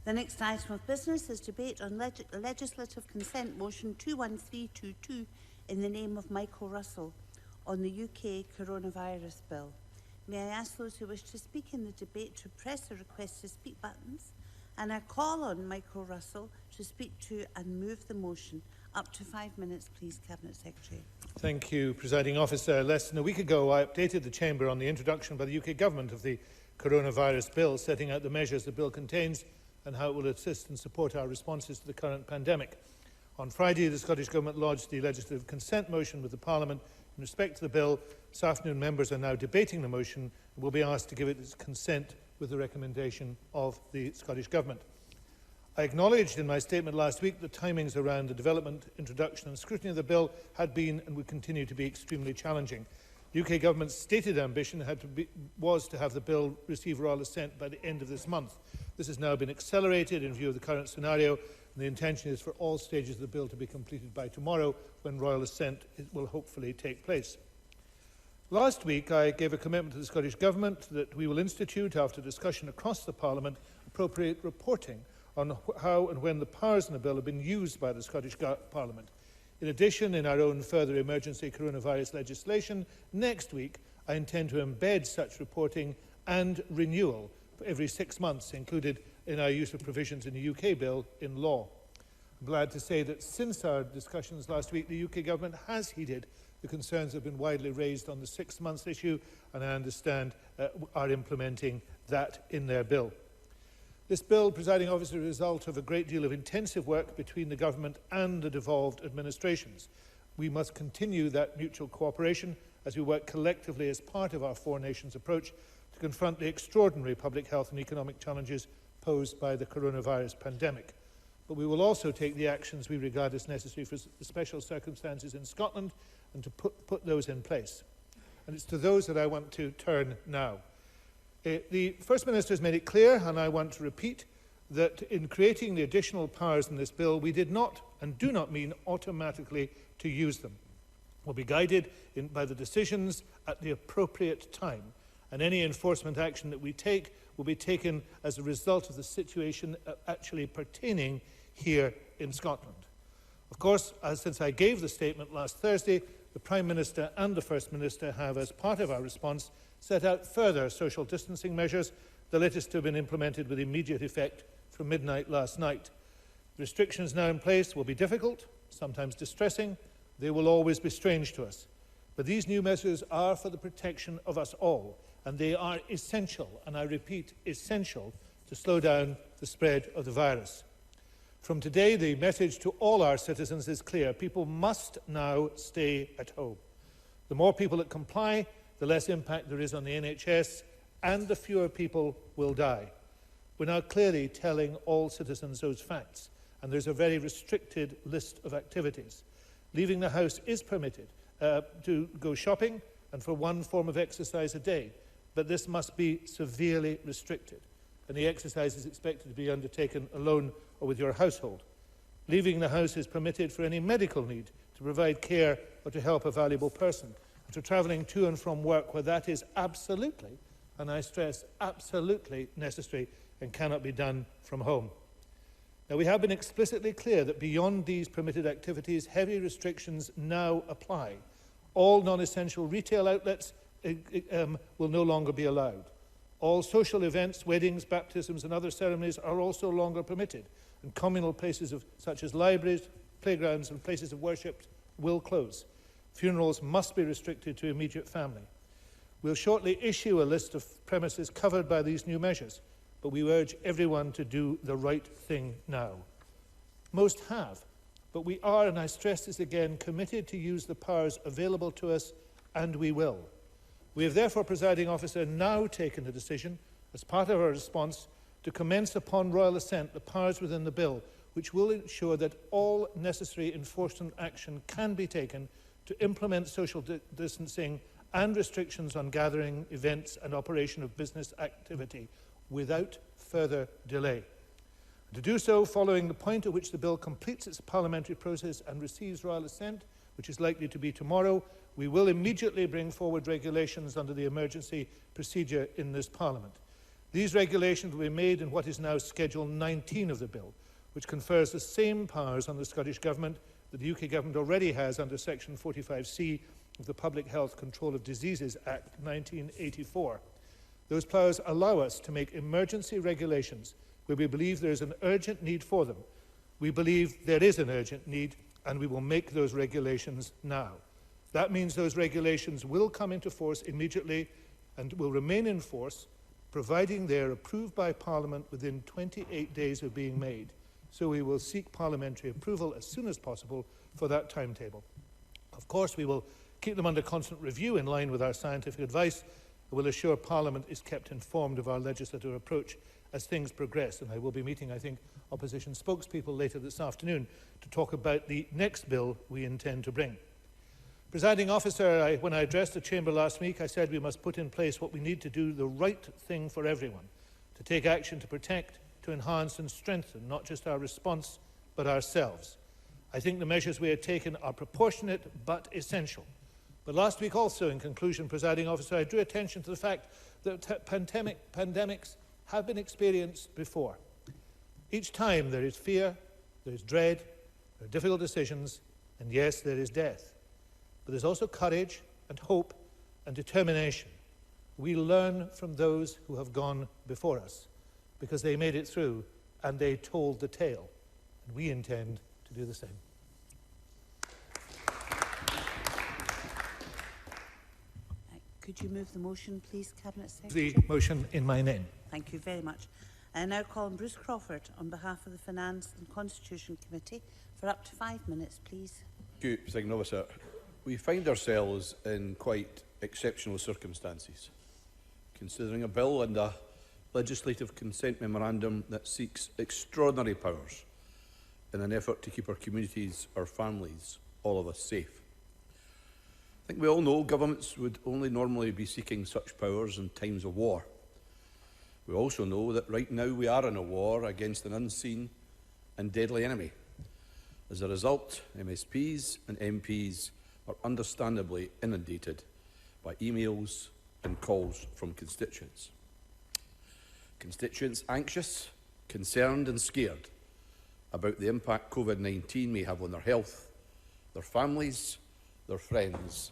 The next item of business is debate on legislative consent motion 21322 in the name of Michael Russell on the UK coronavirus bill. May I ask those who wish to speak in the debate to press the request to speak buttons, and I call on Michael Russell to speak to and move the motion. Up to 5 minutes, please, Cabinet Secretary. Thank you, Presiding Officer. Less than a week ago, I updated the Chamber on the introduction by the UK Government of the coronavirus bill, setting out the measures the bill contains and how it will assist and support our responses to the current pandemic. On Friday, the Scottish Government lodged the legislative consent motion with the Parliament. In respect to the bill, this afternoon members are now debating the motion and will be asked to give it its consent with the recommendation of the Scottish Government. I acknowledged in my statement last week that timings around the development, introduction and scrutiny of the bill had been and would continue to be extremely challenging. The UK Government's stated ambition was to have the bill receive royal assent by the end of this month. This has now been accelerated in view of the current scenario, and the intention is for all stages of the bill to be completed by tomorrow, when royal assent will hopefully take place. Last week, I gave a commitment to the Scottish Government that we will institute, after discussion across the Parliament, appropriate reporting on how and when the powers in the bill have been used by the Scottish Parliament. In addition, in our own further emergency coronavirus legislation, next week I intend to embed such reporting and renewal for every 6 months, included in our use of provisions in the UK bill in law. I'm glad to say that since our discussions last week, the UK Government has heeded the concerns that have been widely raised on the 6 months issue, and I understand are implementing that in their bill. This bill, Presiding Officer, is a result of a great deal of intensive work between the Government and the devolved administrations. We must continue that mutual cooperation as we work collectively as part of our four nations approach to confront the extraordinary public health and economic challenges posed by the coronavirus pandemic. But we will also take the actions we regard as necessary for the special circumstances in Scotland and to put those in place. And it's to those that I want to turn now. The First Minister has made it clear, and I want to repeat, that in creating the additional powers in this bill, we did not and do not mean automatically to use them. We'll be guided by the decisions at the appropriate time, and any enforcement action that we take will be taken as a result of the situation actually pertaining here in Scotland. Of course, since I gave the statement last Thursday, the Prime Minister and the First Minister have, as part of our response, set out further social distancing measures, the latest to have been implemented with immediate effect from midnight last night. The restrictions now in place will be difficult, sometimes distressing. They will always be strange to us. But these new measures are for the protection of us all, and they are essential, and I repeat, essential, to slow down the spread of the virus. From today, the message to all our citizens is clear. People must now stay at home. The more people that comply, the less impact there is on the NHS, and the fewer people will die. We're now clearly telling all citizens those facts, and there's a very restricted list of activities. Leaving the house is permitted to go shopping and for one form of exercise a day, but this must be severely restricted, and the exercise is expected to be undertaken alone or with your household. Leaving the house is permitted for any medical need, to provide care or to help a valuable person, to travelling to and from work where that is absolutely, and I stress absolutely, necessary and cannot be done from home. Now, we have been explicitly clear that beyond these permitted activities, heavy restrictions now apply. All non-essential retail outlets will no longer be allowed. All social events, weddings, baptisms and other ceremonies are also no longer permitted, and communal places such as libraries, playgrounds and places of worship will close. Funerals must be restricted to immediate family. We'll shortly issue a list of premises covered by these new measures, but we urge everyone to do the right thing now. Most have, but we are, and I stress this again, committed to use the powers available to us, and we will. We have therefore, Presiding Officer, now taken the decision, as part of our response, to commence upon royal assent the powers within the bill, which will ensure that all necessary enforcement action can be taken to implement social distancing and restrictions on gathering, events and operation of business activity without further delay. To do so, following the point at which the bill completes its parliamentary process and receives royal assent, which is likely to be tomorrow, we will immediately bring forward regulations under the emergency procedure in this Parliament. These regulations will be made in what is now Schedule 19 of the bill, which confers the same powers on the Scottish Government that the UK Government already has under Section 45C of the Public Health Control of Diseases Act 1984. Those powers allow us to make emergency regulations where we believe there is an urgent need for them. We believe there is an urgent need, and we will make those regulations now. That means those regulations will come into force immediately and will remain in force, providing they are approved by Parliament within 28 days of being made. So we will seek parliamentary approval as soon as possible for that timetable. Of course, we will keep them under constant review in line with our scientific advice, and will assure Parliament is kept informed of our legislative approach as things progress. And I will be meeting, I think, opposition spokespeople later this afternoon to talk about the next bill we intend to bring. Presiding Officer, when I addressed the Chamber last week, I said we must put in place what we need to do the right thing for everyone, to take action to protect, to enhance and strengthen not just our response, but ourselves. I think the measures we have taken are proportionate but essential. But last week also, in conclusion, Presiding Officer, I drew attention to the fact that pandemics have been experienced before. Each time there is fear, there is dread, there are difficult decisions, and yes, there is death. But there's also courage and hope and determination. We learn from those who have gone before us because they made it through and they told the tale. And we intend to do the same. Could you move the motion, please, Cabinet Secretary? The motion in my name. Thank you very much. I now call on Bruce Crawford on behalf of the Finance and Constitution Committee for up to 5 minutes, please. Thank you, Presiding Officer. We find ourselves in quite exceptional circumstances, considering a bill and a legislative consent memorandum that seeks extraordinary powers in an effort to keep our communities, our families, all of us safe. I think we all know governments would only normally be seeking such powers in times of war. We also know that right now we are in a war against an unseen and deadly enemy. As a result, MSPs and MPs are understandably inundated by emails and calls from constituents. Constituents anxious, concerned and scared about the impact COVID-19 may have on their health, their families, their friends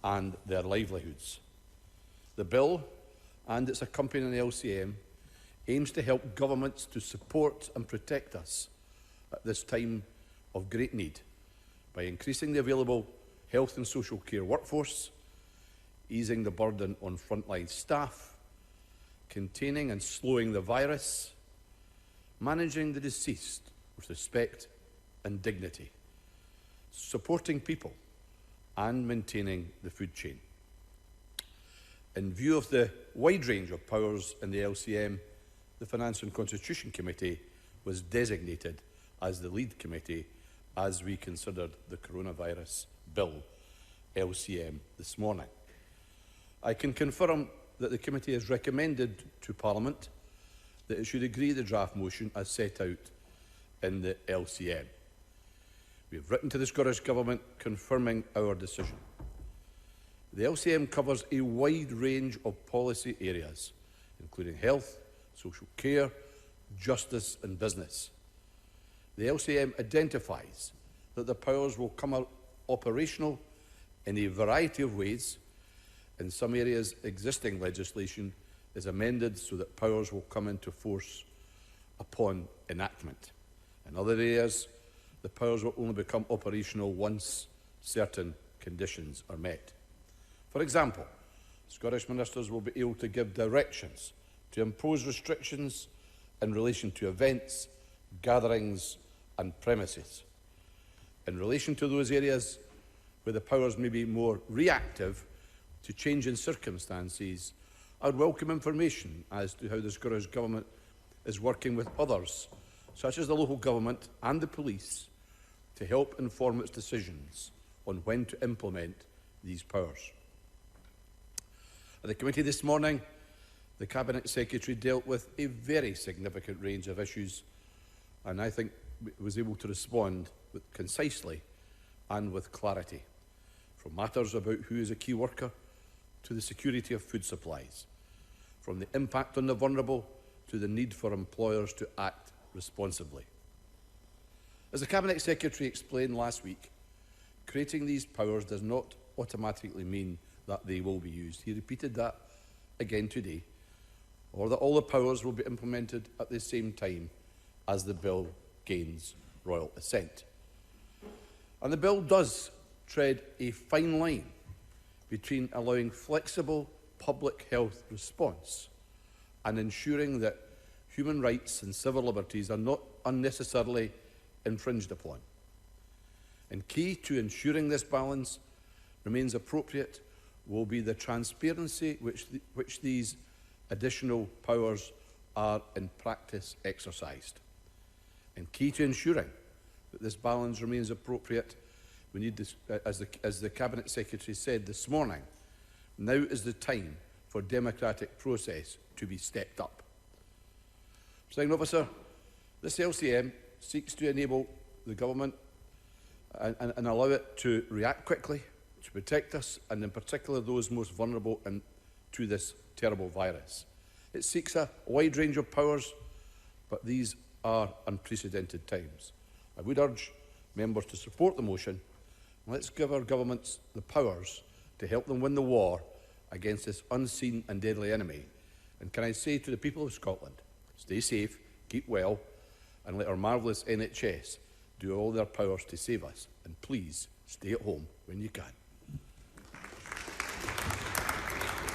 and their livelihoods. The bill and its accompanying LCM aims to help governments to support and protect us at this time of great need by increasing the available health and social care workforce, easing the burden on frontline staff, containing and slowing the virus, managing the deceased with respect and dignity, supporting people and maintaining the food chain. In view of the wide range of powers in the LCM, the Finance and Constitution Committee was designated as the lead committee as we considered the Coronavirus Bill LCM this morning. I can confirm that the committee has recommended to Parliament that it should agree the draft motion as set out in the LCM. We have written to the Scottish Government confirming our decision. The LCM covers a wide range of policy areas, including health, social care, justice and business. The LCM identifies that the powers will come out operational in a variety of ways. In some areas, existing legislation is amended so that powers will come into force upon enactment. In other areas, the powers will only become operational once certain conditions are met. For example, Scottish ministers will be able to give directions to impose restrictions in relation to events, gatherings and premises. In relation to those areas where the powers may be more reactive to changing circumstances, I would welcome information as to how the Scottish Government is working with others, such as the local government and the police, to help inform its decisions on when to implement these powers. At the committee this morning, the Cabinet Secretary dealt with a very significant range of issues, and I think was able to respond concisely and with clarity, from matters about who is a key worker to the security of food supplies, from the impact on the vulnerable to the need for employers to act responsibly. As the Cabinet Secretary explained last week, creating these powers does not automatically mean that they will be used. He repeated that again today, or that all the powers will be implemented at the same time as the bill gains royal assent. And the bill does tread a fine line between allowing flexible public health response and ensuring that human rights and civil liberties are not unnecessarily infringed upon. And key to ensuring this balance remains appropriate will be the transparency which these additional powers are in practice exercised. And key to ensuring that this balance remains appropriate, we need this, as the Cabinet Secretary said this morning, now is the time for democratic process to be stepped up. Presiding Officer, this LCM seeks to enable the government and allow it to react quickly, to protect us, and in particular those most vulnerable to this terrible virus. It seeks a wide range of powers, but these are unprecedented times. I would urge members to support the motion. Let's give our governments the powers to help them win the war against this unseen and deadly enemy. And can I say to the people of Scotland, stay safe, keep well, and let our marvellous NHS do all their powers to save us. And please, stay at home when you can.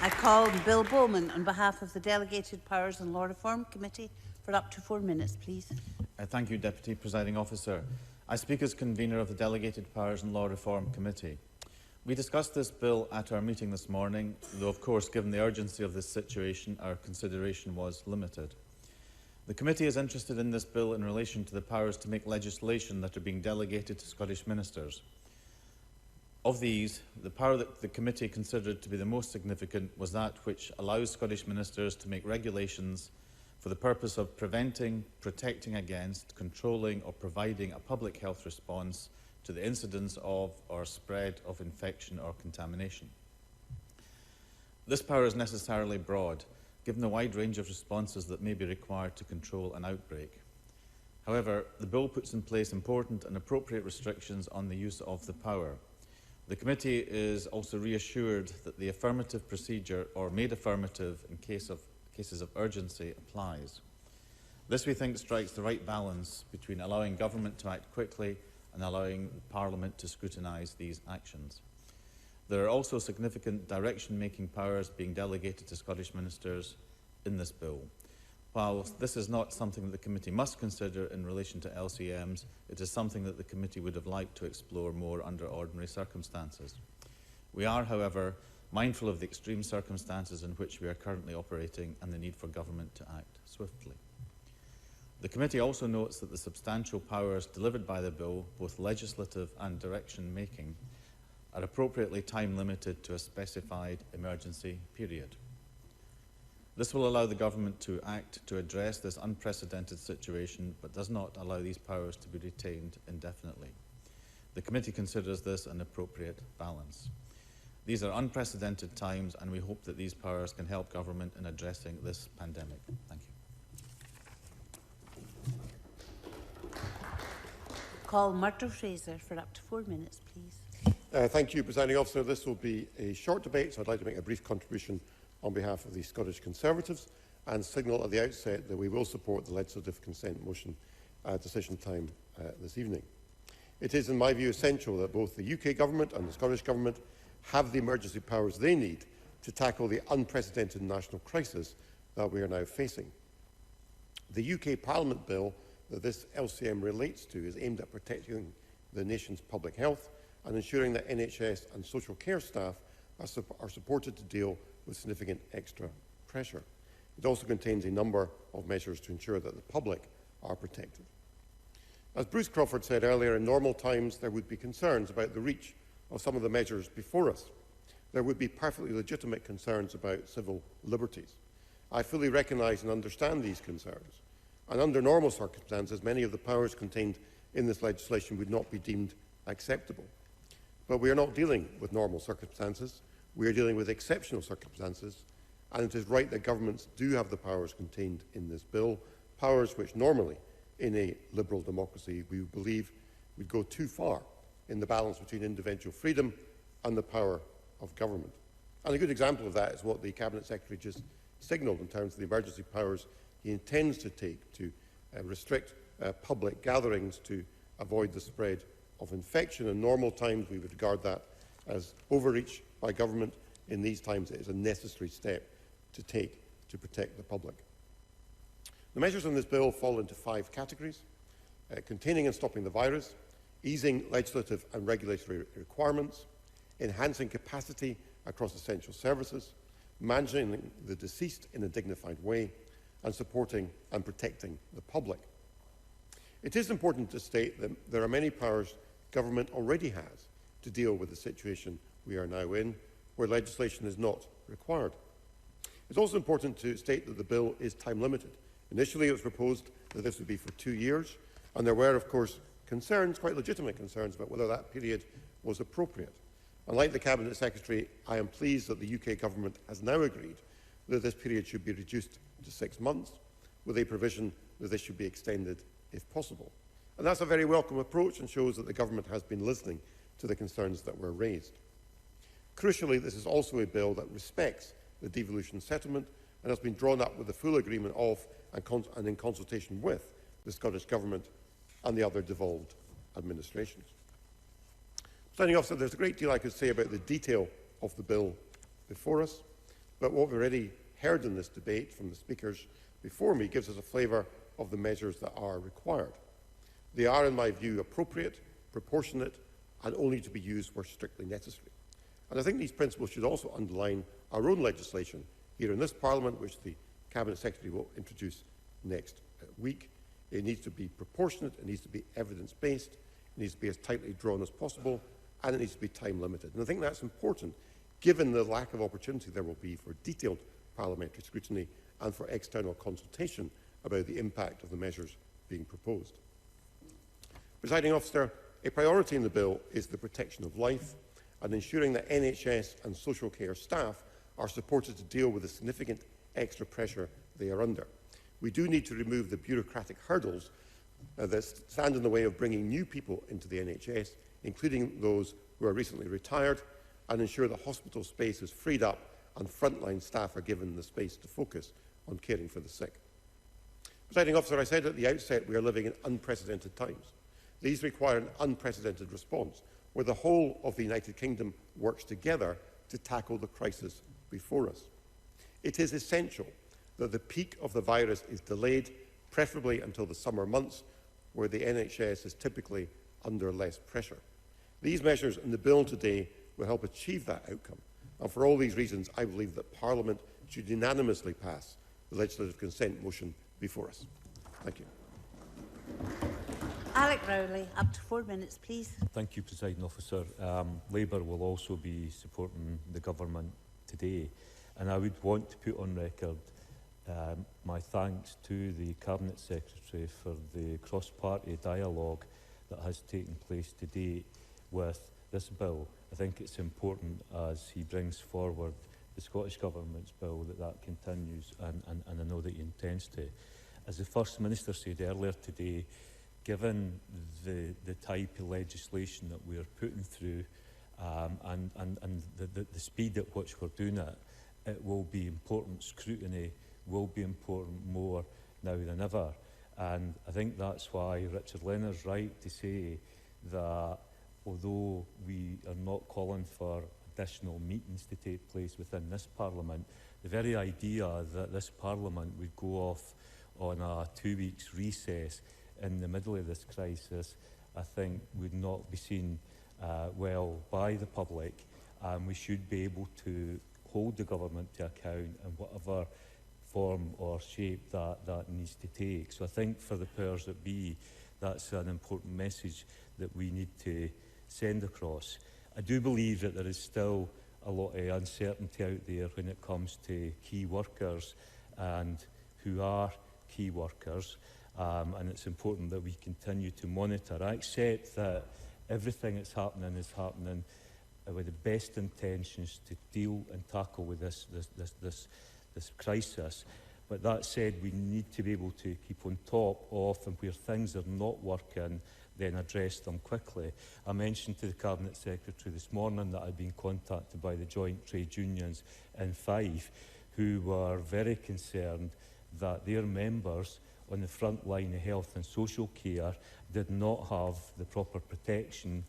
I call Bill Bowman on behalf of the Delegated Powers and Law Reform Committee for up to 4 minutes, please. Thank you, Deputy Presiding Officer. I speak as convener of the Delegated Powers and Law Reform Committee. We discussed this bill at our meeting this morning, though of course, given the urgency of this situation, our consideration was limited. The committee is interested in this bill in relation to the powers to make legislation that are being delegated to Scottish ministers. Of these, the power that the committee considered to be the most significant was that which allows Scottish ministers to make regulations for the purpose of preventing, protecting against, controlling or providing a public health response to the incidence of or spread of infection or contamination. This power is necessarily broad, given the wide range of responses that may be required to control an outbreak. However, the bill puts in place important and appropriate restrictions on the use of the power. The committee is also reassured that the affirmative procedure, or made affirmative in cases of urgency, applies. This, we think, strikes the right balance between allowing government to act quickly and allowing Parliament to scrutinise these actions. There are also significant direction-making powers being delegated to Scottish ministers in this bill. While this is not something that the committee must consider in relation to LCMs, it is something that the committee would have liked to explore more under ordinary circumstances. We are, however, mindful of the extreme circumstances in which we are currently operating and the need for government to act swiftly. The committee also notes that the substantial powers delivered by the bill, both legislative and direction-making, are appropriately time-limited to a specified emergency period. This will allow the government to act to address this unprecedented situation, but does not allow these powers to be retained indefinitely. The committee considers this an appropriate balance. These are unprecedented times, and we hope that these powers can help government in addressing this pandemic. Thank you. Call Murdo Fraser for up to 4 minutes, please. Thank you, Presiding Officer. This will be a short debate, so I'd like to make a brief contribution on behalf of the Scottish Conservatives and signal at the outset that we will support the legislative consent motion decision time this evening. It is, in my view, essential that both the UK Government and the Scottish Government have the emergency powers they need to tackle the unprecedented national crisis that we are now facing. The UK Parliament bill that this LCM relates to is aimed at protecting the nation's public health and ensuring that NHS and social care staff are supported to deal with significant extra pressure. It also contains a number of measures to ensure that the public are protected. As Bruce Crawford said earlier, in normal times there would be concerns about the reach of some of the measures before us. There would be perfectly legitimate concerns about civil liberties. I fully recognise and understand these concerns, and under normal circumstances many of the powers contained in this legislation would not be deemed acceptable. But we are not dealing with normal circumstances. We are dealing with exceptional circumstances, and it is right that governments do have the powers contained in this bill, powers which normally, in a liberal democracy, we believe would go too far in the balance between individual freedom and the power of government. And a good example of that is what the Cabinet Secretary just signalled in terms of the emergency powers he intends to take to restrict public gatherings to avoid the spread of infection. In normal times, we would regard that as overreach by government. In these times, it is a necessary step to take to protect the public. The measures in this bill fall into 5 categories: containing and stopping the virus, easing legislative and regulatory requirements, enhancing capacity across essential services, managing the deceased in a dignified way, and supporting and protecting the public. It is important to state that there are many powers government already has to deal with the situation we are now in, where legislation is not required. It's also important to state that the bill is time-limited. Initially, it was proposed that this would be for 2 years, and there were, of course, concerns, quite legitimate concerns, about whether that period was appropriate. And like the Cabinet Secretary, I am pleased that the UK Government has now agreed that this period should be reduced to 6 months, with a provision that this should be extended if possible. And that's a very welcome approach and shows that the Government has been listening to the concerns that were raised. Crucially, this is also a bill that respects the devolution settlement and has been drawn up with the full agreement of and in consultation with the Scottish Government and the other devolved administrations. Presiding Officer, there's a great deal I could say about the detail of the bill before us, but what we've already heard in this debate from the speakers before me gives us a flavour of the measures that are required. They are, in my view, appropriate, proportionate, and only to be used where strictly necessary. And I think these principles should also underline our own legislation here in this Parliament, which the Cabinet Secretary will introduce next week. It needs to be proportionate, it needs to be evidence-based, it needs to be as tightly drawn as possible, and it needs to be time-limited. And I think that's important, given the lack of opportunity there will be for detailed parliamentary scrutiny and for external consultation about the impact of the measures being proposed. Presiding Officer, a priority in the bill is the protection of life and ensuring that NHS and social care staff are supported to deal with the significant extra pressure they are under. We do need to remove the bureaucratic hurdles that stand in the way of bringing new people into the NHS, including those who are recently retired, and ensure that hospital space is freed up and frontline staff are given the space to focus on caring for the sick. Presiding Officer, I said at the outset we are living in unprecedented times. These require an unprecedented response, where the whole of the United Kingdom works together to tackle the crisis before us. It is essential that the peak of the virus is delayed, preferably until the summer months, where the NHS is typically under less pressure. These measures in the bill today will help achieve that outcome. And for all these reasons, I believe that Parliament should unanimously pass the legislative consent motion before us. Thank you. Alec Rowley, up to 4 minutes, please. Thank you, Presiding Officer. Labour will also be supporting the Government today, and I would want to put on record my thanks to the Cabinet Secretary for the cross-party dialogue that has taken place today with this bill. I think it's important, as he brings forward the Scottish Government's bill, that continues, and I know that he intends to. As the First Minister said earlier today, given the type of legislation that we are putting through and the speed at which we're doing it, it will be important. Scrutiny will be important more now than ever. And I think that's why Richard Leonard's right to say that although we are not calling for additional meetings to take place within this Parliament, the very idea that this Parliament would go off on a 2 weeks recess in the middle of this crisis, I think would not be seen well by the public. We should be able to hold the Government to account in whatever form or shape that needs to take. So I think for the powers that be, that's an important message that we need to send across. I do believe that there is still a lot of uncertainty out there when it comes to key workers and who are key workers, and it's important that we continue to monitor. I accept that everything that's happening is happening with the best intentions to deal and tackle with this this crisis. But that said, we need to be able to keep on top of, and where things are not working, then address them quickly. I mentioned to the Cabinet Secretary this morning that I'd been contacted by the joint trade unions in Fife, who were very concerned that their members on the front line of health and social care did not have the proper protection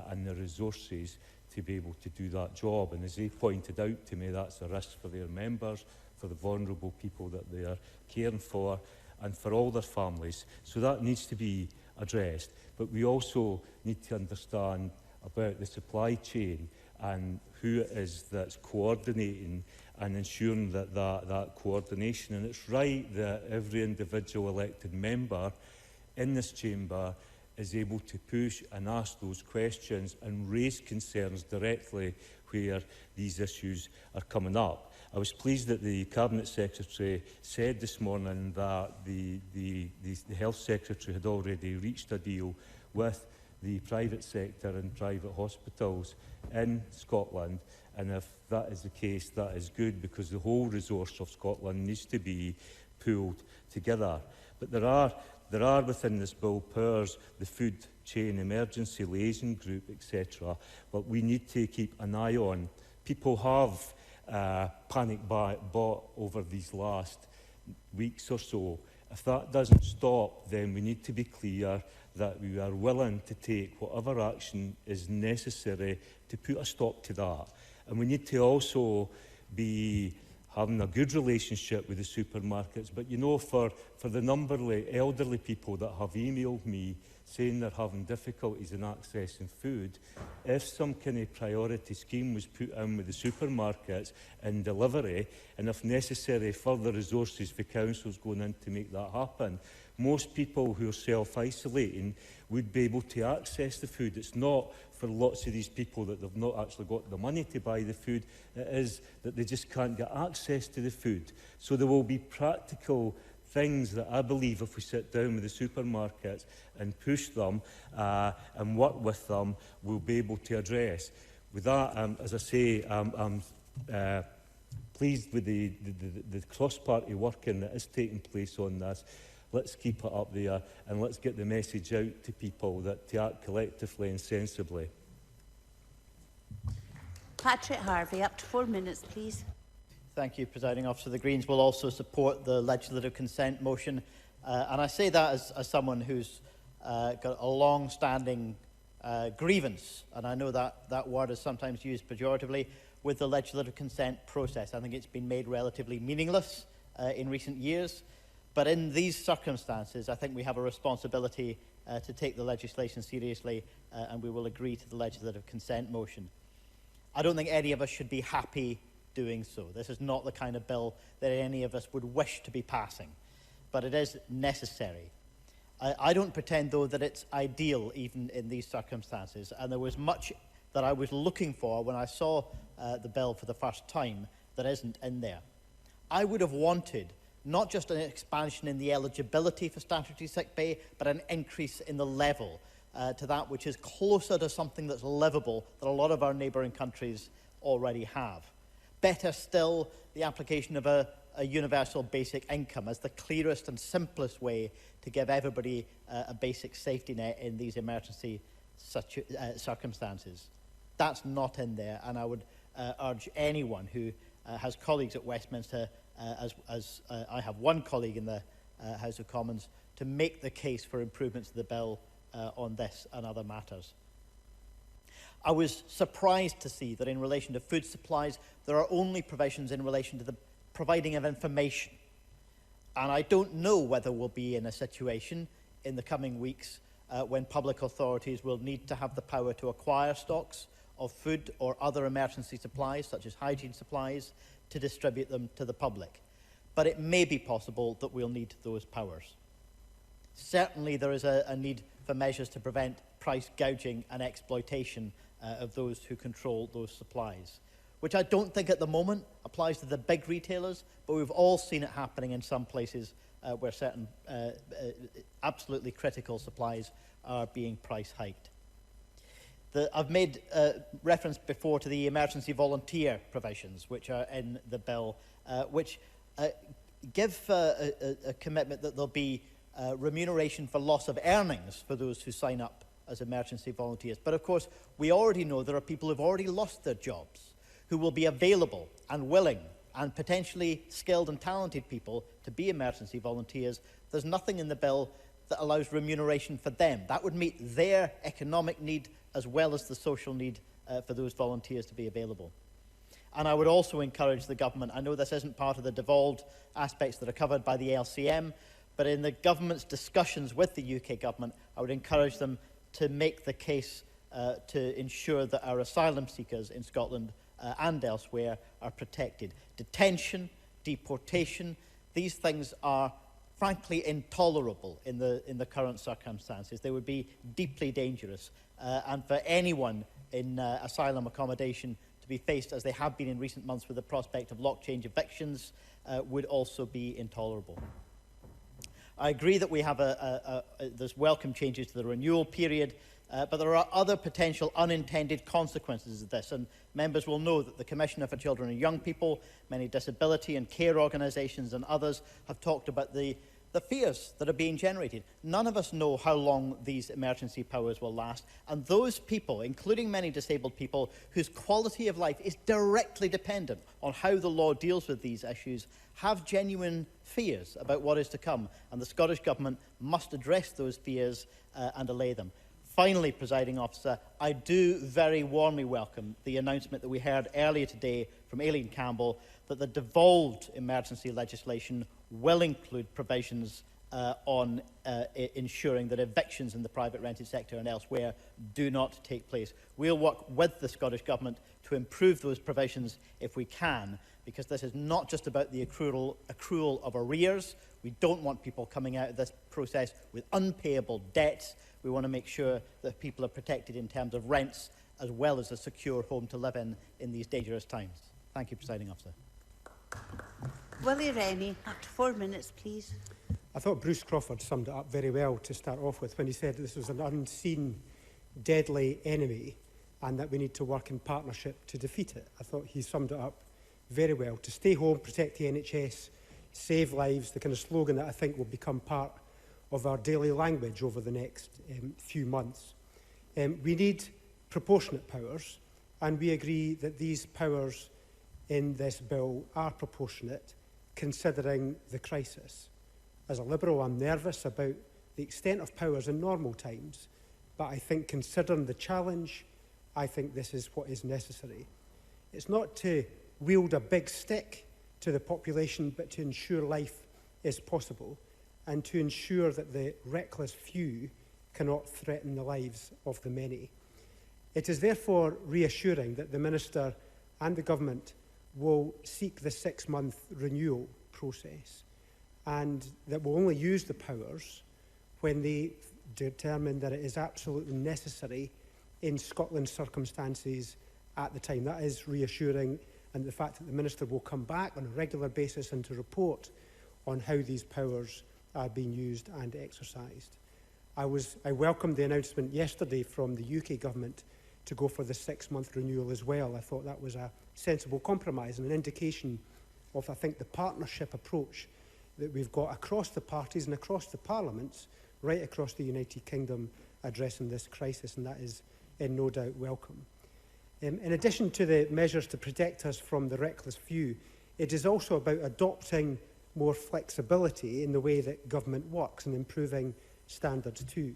and the resources to be able to do that job. And as they pointed out to me, that's a risk for their members, for the vulnerable people that they are caring for, and for all their families. So that needs to be addressed. But we also need to understand about the supply chain and who it is that's coordinating and ensuring that coordination. And it's right that every individual elected member in this chamber is able to push and ask those questions and raise concerns directly where these issues are coming up. I was pleased that the Cabinet Secretary said this morning that the Health Secretary had already reached a deal with the private sector and private hospitals in Scotland. And if that is the case, that is good, because the whole resource of Scotland needs to be pooled together. But there are within this bill powers, the food chain emergency liaison group, etc. But we need to keep an eye on. People have panic bought over these last weeks or so. If that doesn't stop, then we need to be clear that we are willing to take whatever action is necessary to put a stop to that. And we need to also be having a good relationship with the supermarkets. But you know, for the number of elderly people that have emailed me saying they're having difficulties in accessing food, if some kind of priority scheme was put in with the supermarkets in delivery, and if necessary further resources for councils going in to make that happen, most people who are self-isolating would be able to access the food. It's not for lots of these people that they've not actually got the money to buy the food. It is that they just can't get access to the food. So there will be practical things that I believe, if we sit down with the supermarkets and push them and work with them, we'll be able to address. With that, as I say, I'm pleased with the cross-party working that is taking place on this. Let's keep it up there, and let's get the message out to people that to act collectively and sensibly. Patrick Harvey, up to 4 minutes, please. Thank you, Presiding Officer. The Greens will also support the legislative consent motion. And I say that as someone who's got a long-standing grievance, and I know that word is sometimes used pejoratively, with the legislative consent process. I think it's been made relatively meaningless in recent years. But in these circumstances, I think we have a responsibility to take the legislation seriously, and we will agree to the legislative consent motion. I don't think any of us should be happy doing so. This is not the kind of bill that any of us would wish to be passing, but it is necessary. I don't pretend, though, that it's ideal even in these circumstances, and there was much that I was looking for when I saw the bill for the first time that isn't in there. I would have wanted not just an expansion in the eligibility for statutory sick pay, but an increase in the level to that which is closer to something that's livable that a lot of our neighbouring countries already have. Better still, the application of a universal basic income as the clearest and simplest way to give everybody a basic safety net in these emergency circumstances. That's not in there, and I would urge anyone who has colleagues at Westminster, as I have one colleague in the House of Commons, to make the case for improvements to the bill on this and other matters. I was surprised to see that in relation to food supplies, there are only provisions in relation to the providing of information. And I don't know whether we'll be in a situation in the coming weeks when public authorities will need to have the power to acquire stocks of food or other emergency supplies, such as hygiene supplies, to distribute them to the public. But it may be possible that we'll need those powers. Certainly there is a need for measures to prevent price gouging and exploitation of those who control those supplies, which I don't think at the moment applies to the big retailers, but we've all seen it happening in some places where certain absolutely critical supplies are being price hiked. I've made reference before to the emergency volunteer provisions which are in the bill, which give a commitment that there'll be remuneration for loss of earnings for those who sign up as emergency volunteers. But of course, we already know there are people who've already lost their jobs, who will be available and willing and potentially skilled and talented people to be emergency volunteers. There's nothing in the bill that allows remuneration for them. That would meet their economic need as well as the social need for those volunteers to be available. And I would also encourage the government, I know this isn't part of the devolved aspects that are covered by the LCM, but in the government's discussions with the UK government, I would encourage them to make the case to ensure that our asylum seekers in Scotland and elsewhere are protected. Detention, deportation, these things are frankly intolerable in the current circumstances. They would be deeply dangerous, and for anyone in asylum accommodation to be faced, as they have been in recent months, with the prospect of lock change evictions would also be intolerable. I agree that we have there's welcome changes to the renewal period, but there are other potential unintended consequences of this, and members will know that the Commissioner for Children and Young People, many disability and care organisations and others have talked about the fears that are being generated. None of us know how long these emergency powers will last, and those people, including many disabled people, whose quality of life is directly dependent on how the law deals with these issues, have genuine fears about what is to come, and the Scottish Government must address those fears and allay them. Finally, Presiding Officer, I do very warmly welcome the announcement that we heard earlier today from Aileen Campbell that the devolved emergency legislation will include provisions on ensuring that evictions in the private rented sector and elsewhere do not take place. We'll work with the Scottish Government to improve those provisions if we can, because this is not just about the accrual of arrears. We don't want people coming out of this process with unpayable debts. We want to make sure that people are protected in terms of rents as well as a secure home to live in these dangerous times. Thank you, Presiding Officer. Willie Rennie, up to 4 minutes, please. I thought Bruce Crawford summed it up very well to start off with when he said this was an unseen, deadly enemy and that we need to work in partnership to defeat it. I thought he summed it up very well. To stay home, protect the NHS, save lives, the kind of slogan that I think will become part of our daily language over the next few months. We need proportionate powers, and we agree that these powers in this bill are proportionate, considering the crisis. As a Liberal, I'm nervous about the extent of powers in normal times, but I think considering the challenge, I think this is what is necessary. It's not to wield a big stick to the population, but to ensure life is possible and to ensure that the reckless few cannot threaten the lives of the many. It is therefore reassuring that the Minister and the Government will seek the 6-month renewal process and that will only use the powers when they determine that it is absolutely necessary in Scotland's circumstances at the time. That is reassuring, and the fact that the Minister will come back on a regular basis and to report on how these powers are being used and exercised. I welcomed the announcement yesterday from the UK Government to go for the 6-month renewal as well. I thought that was a sensible compromise and an indication of, I think, the partnership approach that we've got across the parties and across the parliaments, right across the United Kingdom, addressing this crisis, and that is in no doubt welcome. In addition to the measures to protect us from the reckless few, it is also about adopting more flexibility in the way that government works and improving standards too.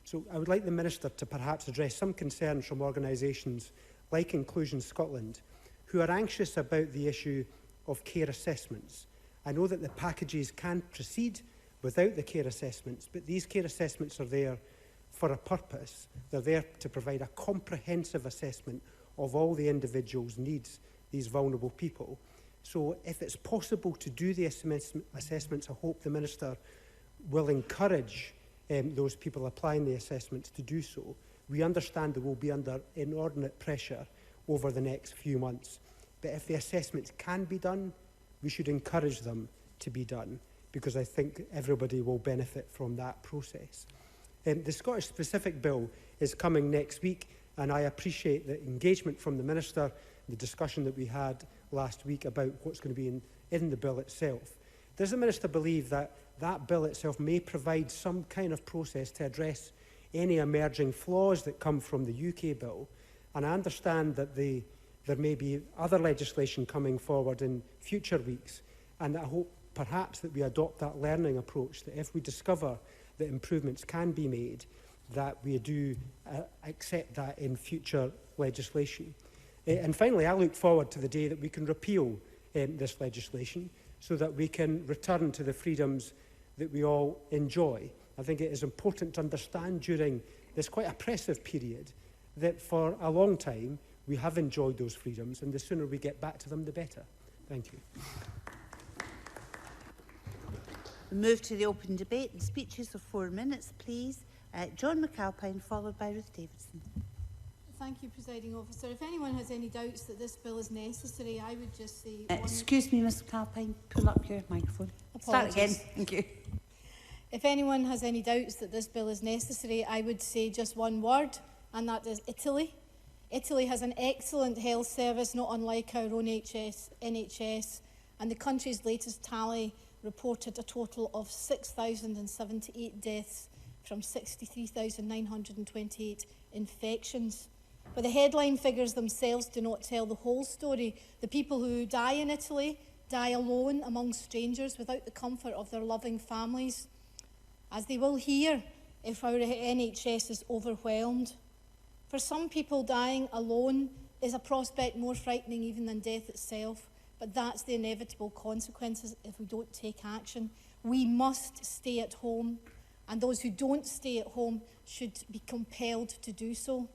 So I would like the Minister to perhaps address some concerns from organisations like Inclusion Scotland, who are anxious about the issue of care assessments. I know that the packages can proceed without the care assessments, but these care assessments are there for a purpose. They're there to provide a comprehensive assessment of all the individuals' needs, these vulnerable people. So if it's possible to do the assessments, I hope the Minister will encourage those people applying the assessments to do so. We understand they will be under inordinate pressure over the next few months. But if the assessments can be done, we should encourage them to be done, because I think everybody will benefit from that process. The Scottish Specific Bill is coming next week. And I appreciate the engagement from the Minister, the discussion that we had last week about what's going to be in the bill itself. Does the Minister believe that that bill itself may provide some kind of process to address any emerging flaws that come from the UK bill? And I understand that there may be other legislation coming forward in future weeks, and I hope perhaps that we adopt that learning approach, that if we discover that improvements can be made, that we do accept that in future legislation. And finally, I look forward to the day that we can repeal this legislation so that we can return to the freedoms that we all enjoy. I think it is important to understand during this quite oppressive period that for a long time we have enjoyed those freedoms, and the sooner we get back to them, the better. Thank you. We move to the open debate and speeches of 4 minutes, please. John McAlpine, followed by Ruth Davidson. Thank you, Presiding Officer. If anyone has any doubts that this bill is necessary, I would just say... Excuse me, Ms McAlpine, pull up your microphone. Start again. Thank you. If anyone has any doubts that this bill is necessary, I would say just one word, and that is Italy. Italy has an excellent health service, not unlike our own NHS, and the country's latest tally reported a total of 6,078 deaths from 63,928 infections. But the headline figures themselves do not tell the whole story. The people who die in Italy die alone among strangers without the comfort of their loving families, as they will here if our NHS is overwhelmed. For some people, dying alone is a prospect more frightening even than death itself, but that's the inevitable consequences if we don't take action. We must stay at home, and those who don't stay at home should be compelled to do so.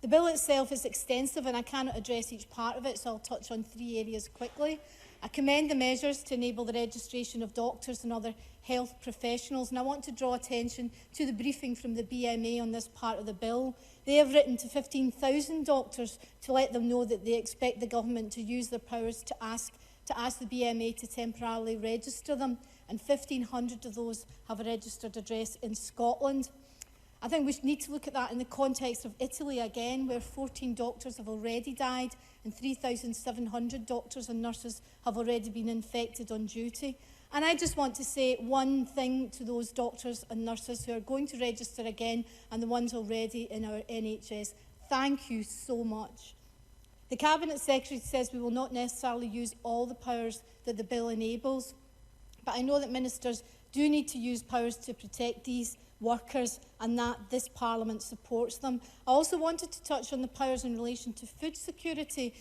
The bill itself is extensive, and I cannot address each part of it, so I'll touch on 3 areas quickly. I commend the measures to enable the registration of doctors and other health professionals, and I want to draw attention to the briefing from the BMA on this part of the bill. They have written to 15,000 doctors to let them know that they expect the government to use their powers to ask the BMA to temporarily register them, and 1,500 of those have a registered address in Scotland. I think we need to look at that in the context of Italy again, where 14 doctors have already died and 3,700 doctors and nurses have already been infected on duty. And I just want to say one thing to those doctors and nurses who are going to register again and the ones already in our NHS. Thank you so much. The Cabinet Secretary says we will not necessarily use all the powers that the bill enables, but I know that ministers do need to use powers to protect these workers, and that this Parliament supports them. I also wanted to touch on the powers in relation to food security.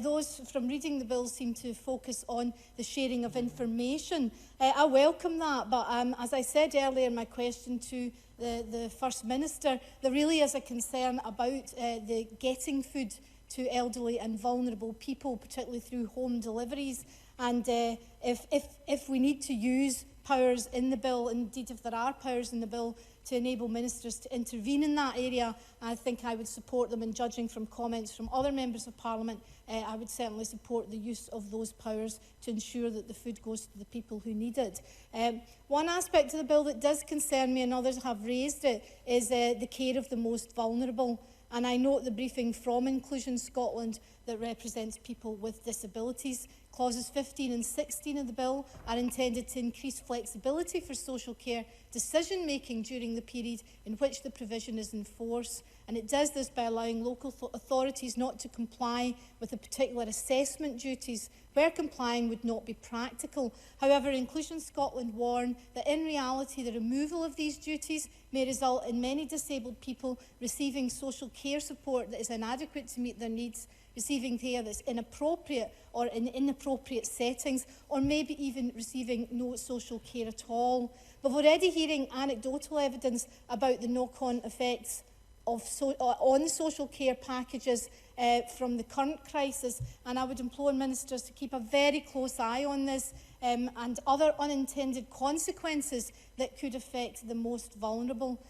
Those from reading the bill seem to focus on the sharing of information. I welcome that, but as I said earlier in my question to the First Minister, there really is a concern about the getting food to elderly and vulnerable people, particularly through home deliveries. And if we need to use powers in the bill, indeed if there are powers in the bill to enable ministers to intervene in that area, I think I would support them. And judging from comments from other members of Parliament, I would certainly support the use of those powers to ensure that the food goes to the people who need it. One aspect of the bill that does concern me, and others have raised it, is the care of the most vulnerable. And I note the briefing from Inclusion Scotland that represents people with disabilities. Clauses 15 and 16 of the bill are intended to increase flexibility for social care decision-making during the period in which the provision is in force. And it does this by allowing local authorities not to comply with the particular assessment duties where complying would not be practical. However, Inclusion Scotland warn that in reality the removal of these duties may result in many disabled people receiving social care support that is inadequate to meet their needs, receiving care that's inappropriate or in inappropriate settings, or maybe even receiving no social care at all. But we're already hearing anecdotal evidence about the knock-on effects of on social care packages from the current crisis, and I would implore ministers to keep a very close eye on this and other unintended consequences that could affect the most vulnerable.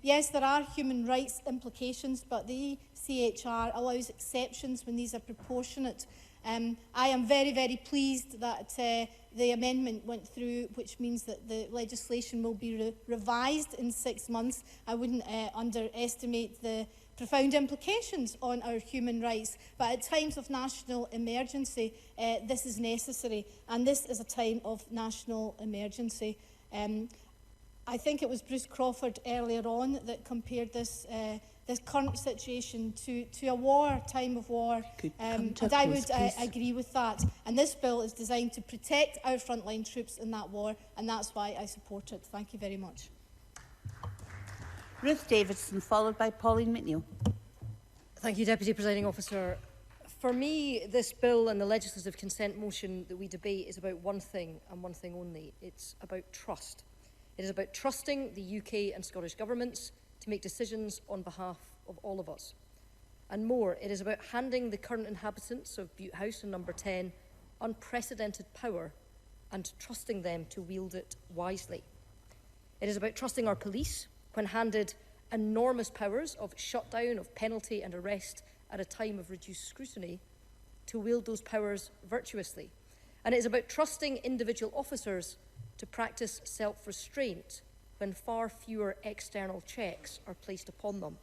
Yes, there are human rights implications, but the ECHR allows exceptions when these are proportionate. I am very, very pleased that the amendment went through, which means that the legislation will be revised in 6 months. I wouldn't underestimate the profound implications on our human rights. But at times of national emergency, this is necessary, and this is a time of national emergency. I think it was Bruce Crawford earlier on that compared this current situation to a war, time of war, and I would agree with that. And this bill is designed to protect our frontline troops in that war, and that's why I support it. Thank you very much. Ruth Davidson, followed by Pauline McNeill. Thank you, Deputy Presiding Officer. For me, this bill and the legislative consent motion that we debate is about one thing and one thing only. It's about trust. It is about trusting the UK and Scottish governments to make decisions on behalf of all of us. And more, it is about handing the current inhabitants of Butte House and Number 10 unprecedented power and trusting them to wield it wisely. It is about trusting our police when handed enormous powers of shutdown, of penalty and arrest at a time of reduced scrutiny, to wield those powers virtuously. And it is about trusting individual officers to practice self-restraint when far fewer external checks are placed upon them.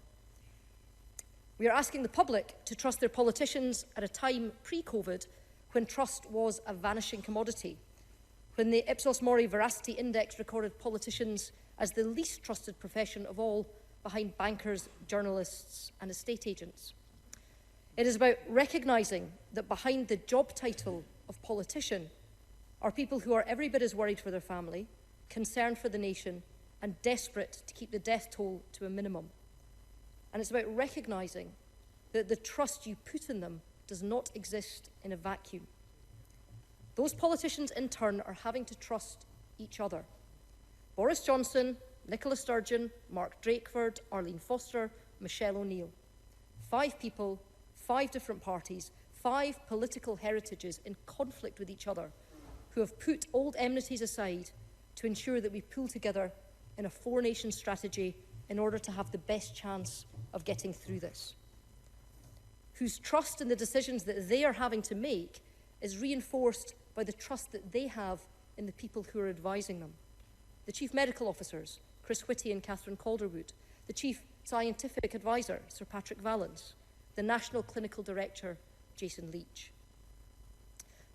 We are asking the public to trust their politicians at a time pre-COVID when trust was a vanishing commodity, when the Ipsos Mori Veracity Index recorded politicians as the least trusted profession of all, behind bankers, journalists and estate agents. It is about recognising that behind the job title of politician are people who are every bit as worried for their family, concerned for the nation, and desperate to keep the death toll to a minimum. And it's about recognising that the trust you put in them does not exist in a vacuum. Those politicians, in turn, are having to trust each other. Boris Johnson, Nicola Sturgeon, Mark Drakeford, Arlene Foster, Michelle O'Neill. 5 people, 5 different parties, 5 political heritages in conflict with each other, who have put old enmities aside to ensure that we pull together in a 4-nation strategy in order to have the best chance of getting through this. Whose trust in the decisions that they are having to make is reinforced by the trust that they have in the people who are advising them. The Chief Medical Officers, Chris Whitty and Catherine Calderwood, the Chief Scientific Advisor, Sir Patrick Vallance, the National Clinical Director, Jason Leach.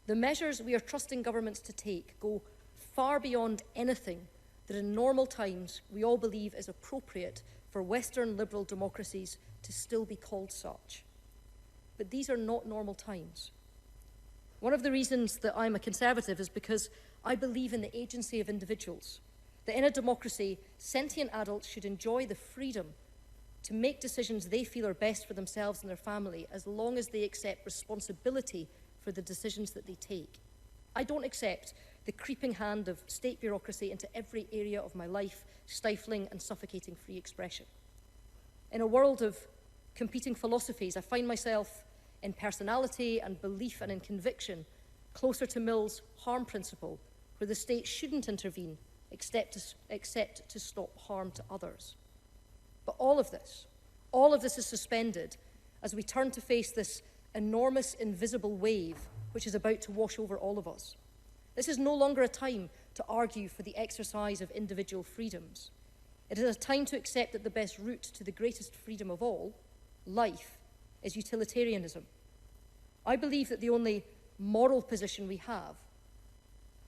The measures we are trusting governments to take go far beyond anything that in normal times we all believe is appropriate for Western liberal democracies to still be called such. But these are not normal times. One of the reasons that I'm a Conservative is because I believe in the agency of individuals, that in a democracy, sentient adults should enjoy the freedom to make decisions they feel are best for themselves and their family, as long as they accept responsibility for the decisions that they take. I don't accept the creeping hand of state bureaucracy into every area of my life, stifling and suffocating free expression. In a world of competing philosophies, I find myself in personality and belief and in conviction closer to Mill's harm principle, where the state shouldn't intervene except to stop harm to others. But all of this is suspended as we turn to face this enormous invisible wave which is about to wash over all of us. This is no longer a time to argue for the exercise of individual freedoms. It is a time to accept that the best route to the greatest freedom of all, life, is utilitarianism. I believe that the only moral position we have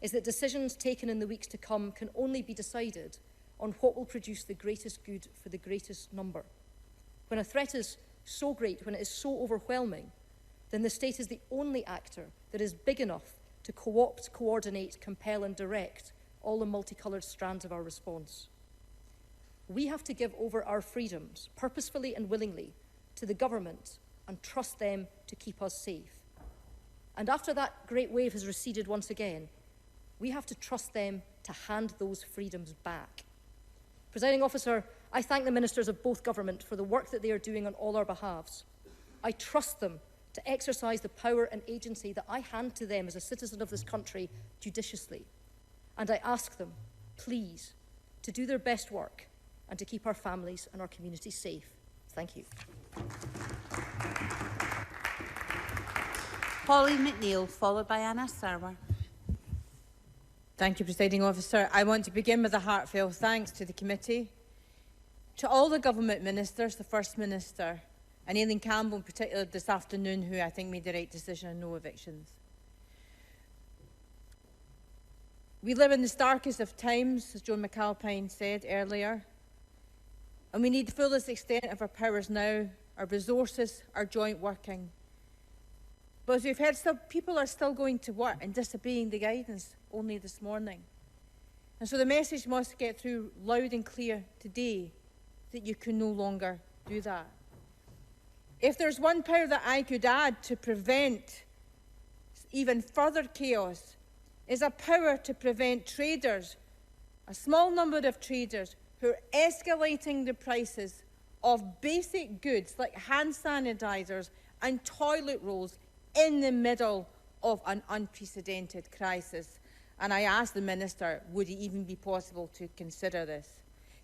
is that decisions taken in the weeks to come can only be decided on what will produce the greatest good for the greatest number. When a threat is so great, when it is so overwhelming, then the state is the only actor that is big enough to co-opt, coordinate, compel and direct all the multicoloured strands of our response. We have to give over our freedoms, purposefully and willingly, to the government and trust them to keep us safe. And after that great wave has receded once again, we have to trust them to hand those freedoms back. Presiding Officer, I thank the ministers of both government for the work that they are doing on all our behalves. I trust them to exercise the power and agency that I hand to them as a citizen of this country judiciously. And I ask them, please, to do their best work and to keep our families and our communities safe. Thank you. Pauline McNeill, followed by Anna Sarwar. Thank you, Presiding Officer. I want to begin with a heartfelt thanks to the committee, To all the government ministers, the First Minister, and Aileen Campbell in particular this afternoon, who I think made the right decision on no evictions. We live in the starkest of times, as Joan McAlpine said earlier, and we need the fullest extent of our powers now, our resources, our joint working. But as we've heard, people are still going to work and disobeying the guidance only this morning. And so the message must get through loud and clear today that you can no longer do that. If there's one power that I could add to prevent even further chaos, is a power to prevent traders, a small number of traders, who are escalating the prices of basic goods like hand sanitizers and toilet rolls in the middle of an unprecedented crisis. And I asked the Minister, would it even be possible to consider this?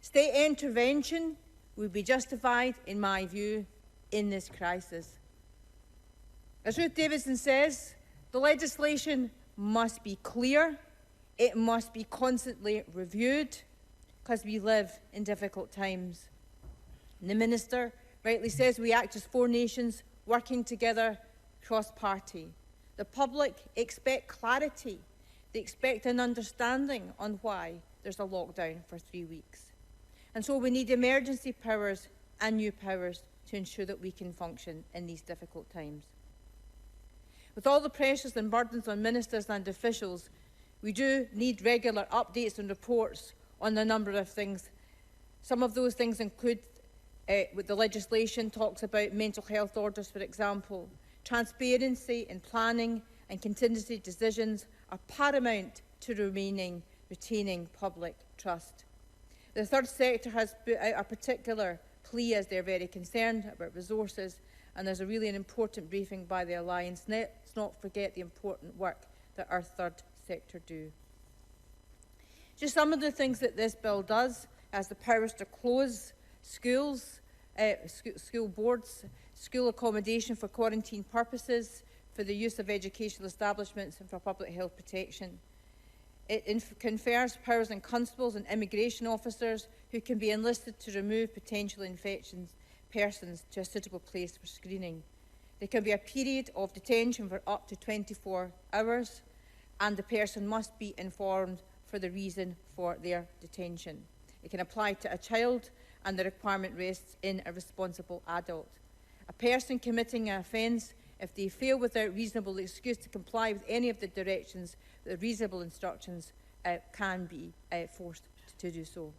State intervention would be justified, in my view, in this crisis. As Ruth Davidson says, the legislation must be clear, it must be constantly reviewed, because we live in difficult times. And the Minister rightly says we act as 4 nations working together cross-party. The public expect clarity. They expect an understanding on why there's a lockdown for 3 weeks. And so we need emergency powers and new powers to ensure that we can function in these difficult times. With all the pressures and burdens on ministers and officials, we do need regular updates and reports on a number of things. Some of those things include what the legislation talks about, mental health orders, for example. Transparency in planning and contingency decisions are paramount to retaining public trust. The third sector has put out a particular plea as they're very concerned about resources, and there's an important briefing by the Alliance. Let's not forget the important work that our third sector do. Just some of the things that this bill does: has the powers to close schools, school boards, school accommodation for quarantine purposes, for the use of educational establishments and for public health protection. It confers powers on constables and immigration officers who can be enlisted to remove potential infected persons to a suitable place for screening. There can be a period of detention for up to 24 hours, and the person must be informed for the reason for their detention. It can apply to a child, and the requirement rests in a responsible adult. A person committing an offence, if they fail without reasonable excuse to comply with any of the directions, the reasonable instructions, can be forced to do so.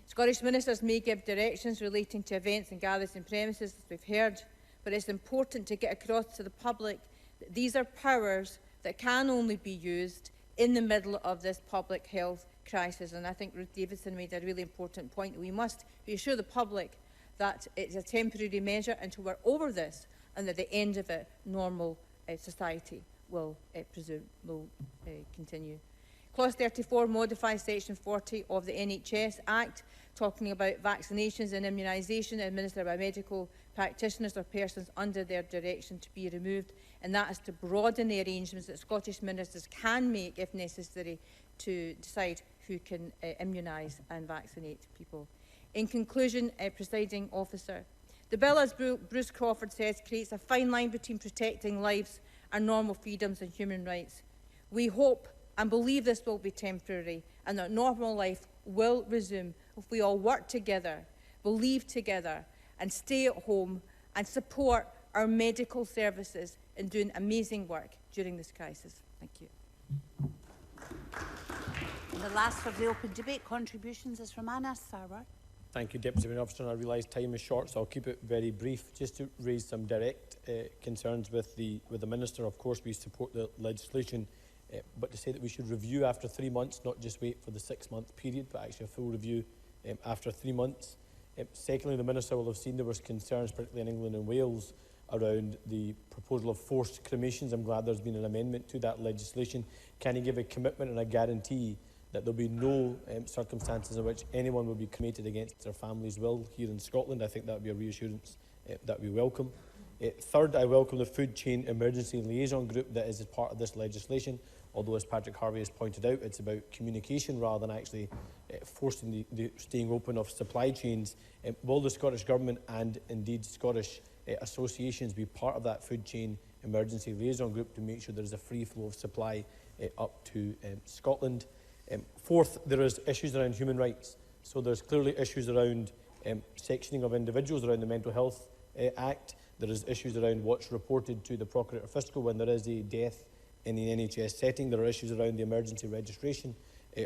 Scottish ministers may give directions relating to events and gatherings in premises, as we've heard, but it's important to get across to the public that these are powers that can only be used in the middle of this public health crisis. And I think Ruth Davidson made a really important point. We must reassure the public that it's a temporary measure until we're over this, and at the end of it, normal society will continue. Clause 34 modifies Section 40 of the NHS Act, talking about vaccinations and immunisation administered by medical practitioners or persons under their direction to be removed, and that is to broaden the arrangements that Scottish ministers can make, if necessary, to decide who can immunise and vaccinate people. In conclusion, Presiding Officer, the bill, as Bruce Crawford says, creates a fine line between protecting lives and normal freedoms and human rights. We hope and believe this will be temporary and that normal life will resume if we all work together, believe together, and stay at home and support our medical services in doing amazing work during this crisis. Thank you. And the last of the open debate contributions is from Anas Sarwar. Thank you, Deputy President Officer. I realise time is short, so I'll keep it very brief. Just to raise some direct concerns with the Minister. Of course, we support the legislation, but to say that we should review after 3 months, not just wait for the 6-month period, but actually a full review after 3 months. Secondly, the Minister will have seen there was concerns, particularly in England and Wales, around the proposal of forced cremations. I'm glad there's been an amendment to that legislation. Can he give a commitment and a guarantee that there will be no circumstances in which anyone will be cremated against their family's will here in Scotland? I think that would be a reassurance that we welcome. Third, I welcome the Food Chain Emergency Liaison Group that is part of this legislation although, as Patrick Harvey has pointed out, it's about communication rather than actually forcing the staying open of supply chains. Will the Scottish Government and indeed Scottish associations be part of that food chain emergency liaison group to make sure there is a free flow of supply up to Scotland? Fourth, there is issues around human rights. So there's clearly issues around sectioning of individuals around the Mental Health Act. There is issues around what's reported to the Procurator Fiscal when there is a death in the NHS setting. There are issues around the emergency registration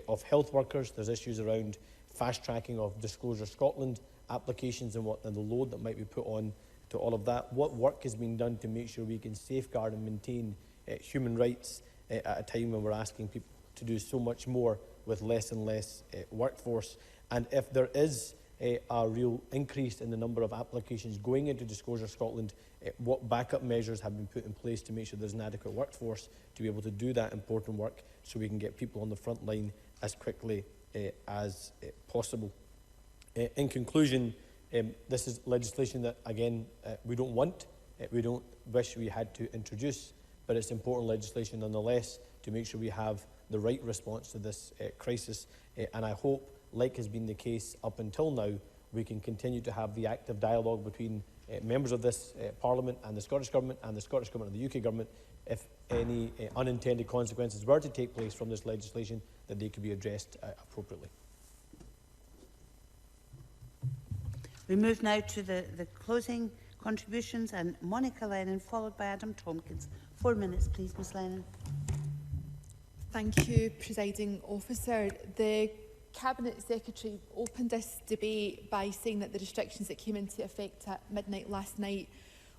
of health workers. There's issues around fast tracking of Disclosure Scotland applications and the load that might be put on to all of that. What work has been done to make sure we can safeguard and maintain human rights at a time when we're asking people to do so much more with less and less workforce? And if there is a real increase in the number of applications going into Disclosure Scotland, what backup measures have been put in place to make sure there's an adequate workforce to be able to do that important work so we can get people on the front line as quickly as possible. In conclusion, this is legislation that, again, we don't want, we don't wish we had to introduce, but it's important legislation nonetheless to make sure we have the right response to this crisis. And I hope, like has been the case up until now, we can continue to have the active dialogue between members of this Parliament and the Scottish Government and the Scottish Government and the UK Government if any unintended consequences were to take place from this legislation, that they could be addressed appropriately. We move now to the closing contributions, and Monica Lennon, followed by Adam Tompkins. 4 minutes, please, Ms Lennon. Thank you, Presiding Officer. The Cabinet Secretary opened this debate by saying that the restrictions that came into effect at midnight last night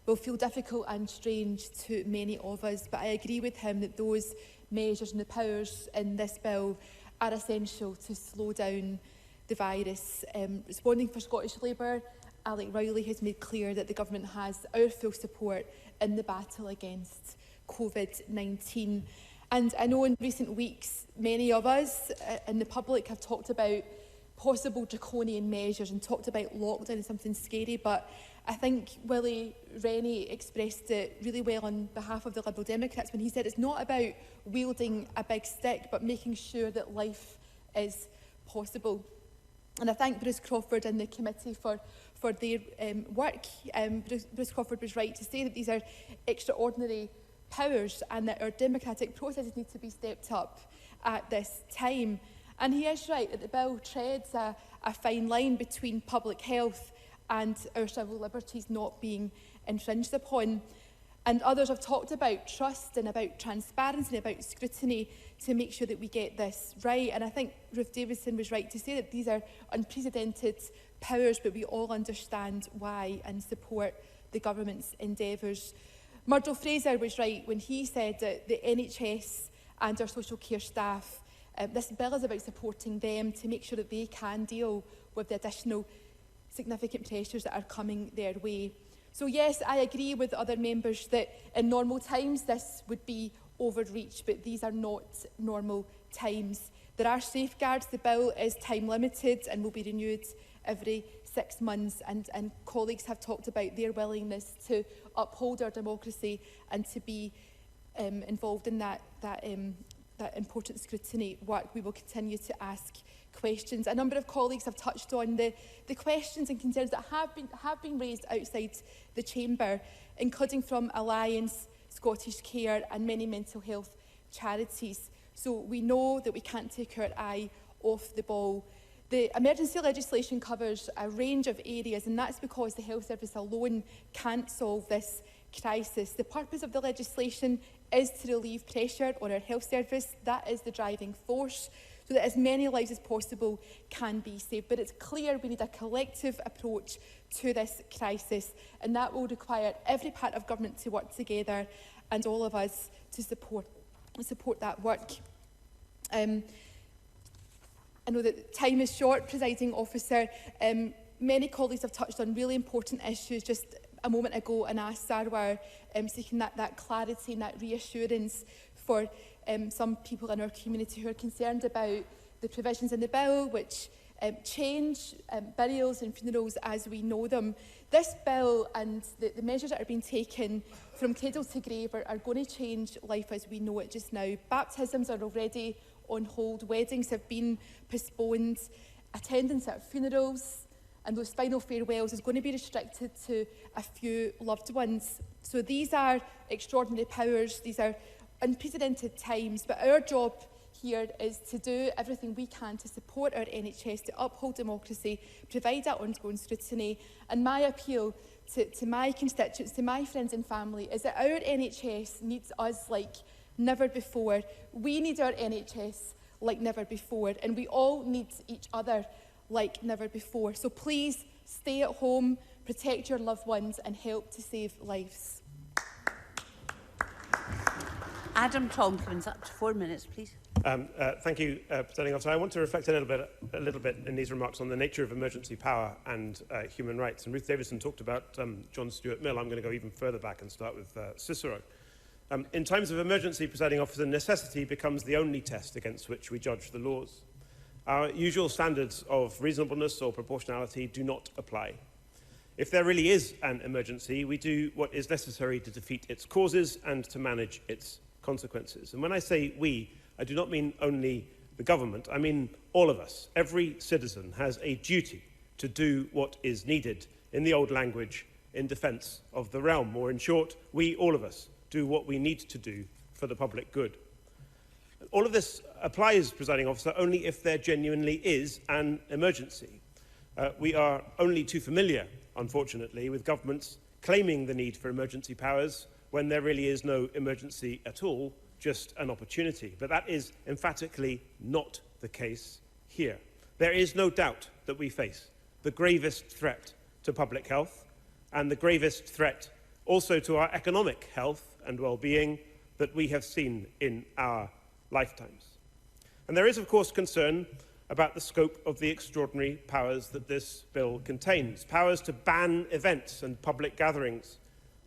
will feel difficult and strange to many of us, but I agree with him that those measures and the powers in this bill are essential to slow down the virus. Responding for Scottish Labour, Alec Rowley has made clear that the Government has our full support in the battle against COVID-19. And I know in recent weeks, many of us in the public have talked about possible draconian measures and talked about lockdown as something scary, but I think Willie Rennie expressed it really well on behalf of the Liberal Democrats when he said it's not about wielding a big stick, but making sure that life is possible. And I thank Bruce Crawford and the committee for their work. Bruce Crawford was right to say that these are extraordinary powers and that our democratic processes need to be stepped up at this time. And he is right that the bill treads a fine line between public health and our civil liberties not being infringed upon. And others have talked about trust and about transparency and about scrutiny to make sure that we get this right. And I think Ruth Davidson was right to say that these are unprecedented powers, but we all understand why and support the government's endeavours. Murdo Fraser was right when he said that the NHS and our social care staff, this bill is about supporting them to make sure that they can deal with the additional significant pressures that are coming their way. So yes, I agree with other members that in normal times this would be overreach, but these are not normal times. There are safeguards. The bill is time limited and will be renewed every 6 months, and colleagues have talked about their willingness to uphold our democracy and to be involved in that important scrutiny work. We will continue to ask questions. A number of colleagues have touched on the questions and concerns that have been raised outside the chamber, including from Alliance, Scottish Care and many mental health charities. So we know that we can't take our eye off the ball. The emergency legislation covers a range of areas, and that's because the health service alone can't solve this crisis. The purpose of the legislation is to relieve pressure on our health service. That is the driving force, so that as many lives as possible can be saved. But it's clear we need a collective approach to this crisis, and that will require every part of government to work together and all of us to support that work. I know that time is short, Presiding Officer. Many colleagues have touched on really important issues just a moment ago, and asked Sarwar seeking that clarity and that reassurance for some people in our community who are concerned about the provisions in the bill, which change burials and funerals as we know them. This bill and the measures that are being taken from cradle to grave are going to change life as we know it just now. Baptisms are already on hold, weddings have been postponed, attendance at funerals and those final farewells is going to be restricted to a few loved ones. So these are extraordinary powers, these are unprecedented times, but our job here is to do everything we can to support our NHS, to uphold democracy, provide that ongoing scrutiny. And my appeal to my constituents, to my friends and family, is that our NHS needs us like never before. We need our NHS like never before, and we all need each other like never before. So please stay at home, protect your loved ones and help to save lives. Adam Tompkins, up to 4 minutes, please. Thank you, Presiding Officer. I want to reflect a little bit in these remarks on the nature of emergency power and human rights. And Ruth Davison talked about John Stuart Mill. I'm going to go even further back and start with Cicero. In times of emergency, Presiding Officer, necessity becomes the only test against which we judge the laws. Our usual standards of reasonableness or proportionality do not apply. If there really is an emergency, we do what is necessary to defeat its causes and to manage its consequences. And when I say we, I do not mean only the government, I mean all of us. Every citizen has a duty to do what is needed, in the old language, in defence of the realm. Or in short, we, all of us, do what we need to do for the public good. All of this applies, Presiding Officer, only if there genuinely is an emergency. We are only too familiar, unfortunately, with governments claiming the need for emergency powers when there really is no emergency at all, just an opportunity. But that is emphatically not the case here. There is no doubt that we face the gravest threat to public health and the gravest threat also to our economic health and well-being that we have seen in our lifetimes. And there is, of course, concern about the scope of the extraordinary powers that this bill contains. Powers to ban events and public gatherings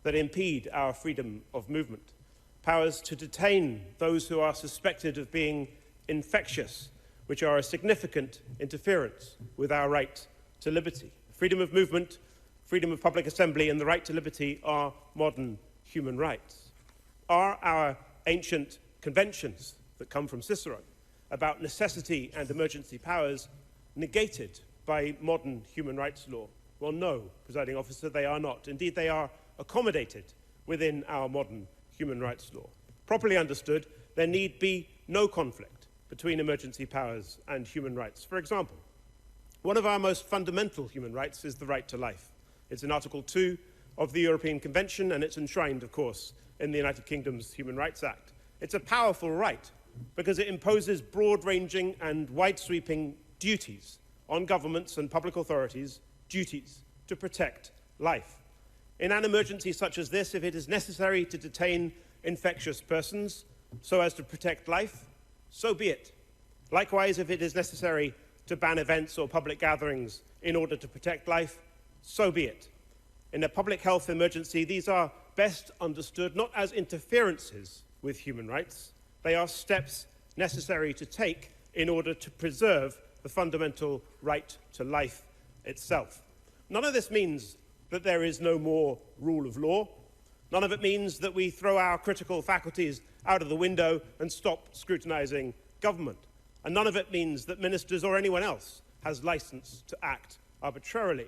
that impede our freedom of movement. Powers to detain those who are suspected of being infectious, which are a significant interference with our right to liberty. Freedom of movement, freedom of public assembly, and the right to liberty are modern human rights. Are our ancient conventions that come from Cicero about necessity and emergency powers negated by modern human rights law? Well, no, Presiding Officer, they are not. Indeed, they are accommodated within our modern human rights law. Properly understood, there need be no conflict between emergency powers and human rights. For example, one of our most fundamental human rights is the right to life. It's in Article 2 of the European Convention, and it's enshrined, of course, in the United Kingdom's Human Rights Act. It's a powerful right because it imposes broad-ranging and wide-sweeping duties on governments and public authorities, duties to protect life. In an emergency such as this, if it is necessary to detain infectious persons so as to protect life, so be it. Likewise, if it is necessary to ban events or public gatherings in order to protect life, so be it. In a public health emergency, these are best understood not as interferences with human rights. They are steps necessary to take in order to preserve the fundamental right to life itself. None of this means that there is no more rule of law. None of it means that we throw our critical faculties out of the window and stop scrutinising government. And none of it means that ministers or anyone else has licence to act arbitrarily.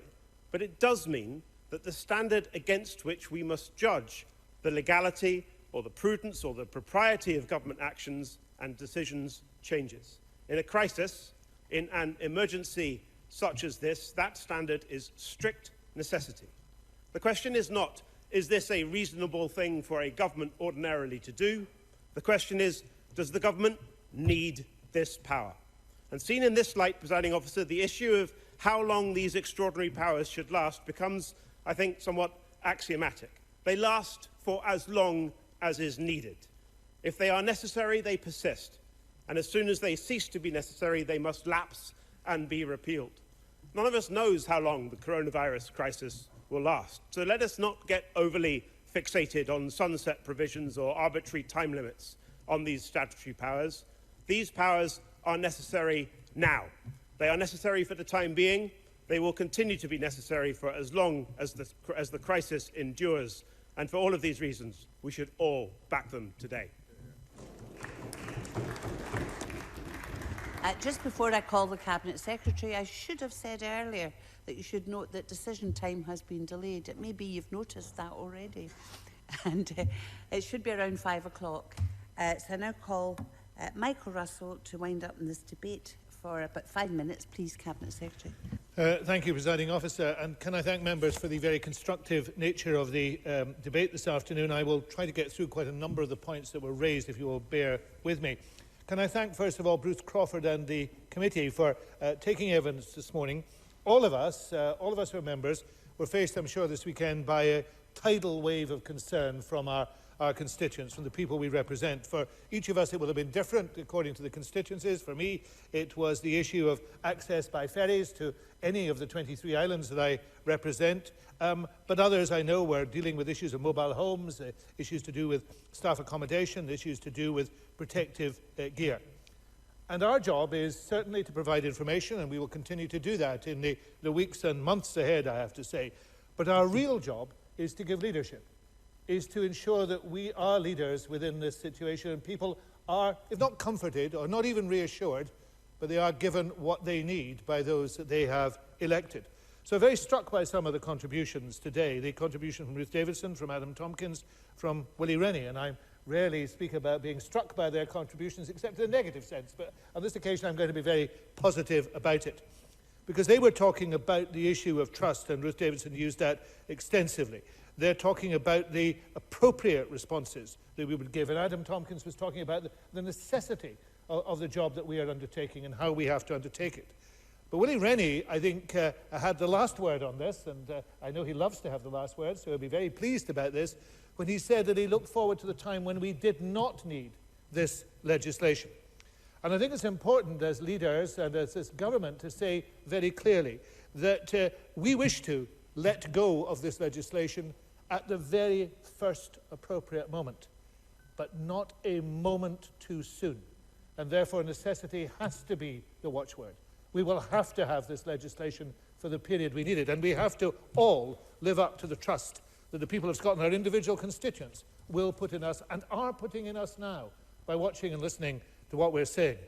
But it does mean that the standard against which we must judge the legality or the prudence or the propriety of government actions and decisions changes. In a crisis, in an emergency such as this, that standard is strict necessity. The question is not, is this a reasonable thing for a government ordinarily to do? The question is, does the government need this power? And seen in this light, Presiding Officer, the issue of how long these extraordinary powers should last becomes, I think, somewhat axiomatic. They last for as long as is needed. If they are necessary, they persist. And as soon as they cease to be necessary, they must lapse and be repealed. None of us knows how long the coronavirus crisis will last. So let us not get overly fixated on sunset provisions or arbitrary time limits on these statutory powers. These powers are necessary now. They are necessary for the time being. They will continue to be necessary for as long as the crisis endures. And for all of these reasons, we should all back them today. Just before I call the Cabinet Secretary, I should have said earlier that you should note that decision time has been delayed. It may be you've noticed that already. And it should be around 5 o'clock. So I now call Michael Russell to wind up in this debate for about 5 minutes. Please, Cabinet Secretary. Thank you, Presiding Officer. And can I thank members for the very constructive nature of the debate this afternoon. I will try to get through quite a number of the points that were raised, if you will bear with me. Can I thank, first of all, Bruce Crawford and the committee for taking evidence this morning. All of us who are members were faced, I'm sure, this weekend by a tidal wave of concern from our constituents, from the people we represent. For each of us, it will have been different according to the constituencies. For me, it was the issue of access by ferries to any of the 23 islands that I represent. But others, I know, were dealing with issues of mobile homes, issues to do with staff accommodation, issues to do with protective gear. And our job is certainly to provide information, and we will continue to do that in the weeks and months ahead, I have to say. But our real job is to give leadership, is to ensure that we are leaders within this situation, and people are, if not comforted or not even reassured, but they are given what they need by those that they have elected. So I'm very struck by some of the contributions today, the contribution from Ruth Davidson, from Adam Tompkins, from Willie Rennie, and I rarely speak about being struck by their contributions except in a negative sense, but on this occasion I'm going to be very positive about it. Because they were talking about the issue of trust, and Ruth Davidson used that extensively. They're talking about the appropriate responses that we would give, and Adam Tompkins was talking about the necessity of the job that we are undertaking and how we have to undertake it. But Willie Rennie, I think, had the last word on this, and I know he loves to have the last word, so he'll be very pleased about this, when he said that he looked forward to the time when we did not need this legislation. And I think it's important as leaders and as this government to say very clearly that we wish to let go of this legislation at the very first appropriate moment, but not a moment too soon. And therefore necessity has to be the watchword. We will have to have this legislation for the period we need it, and we have to all live up to the trust that the people of Scotland, our individual constituents, will put in us and are putting in us now by watching and listening to what we're saying.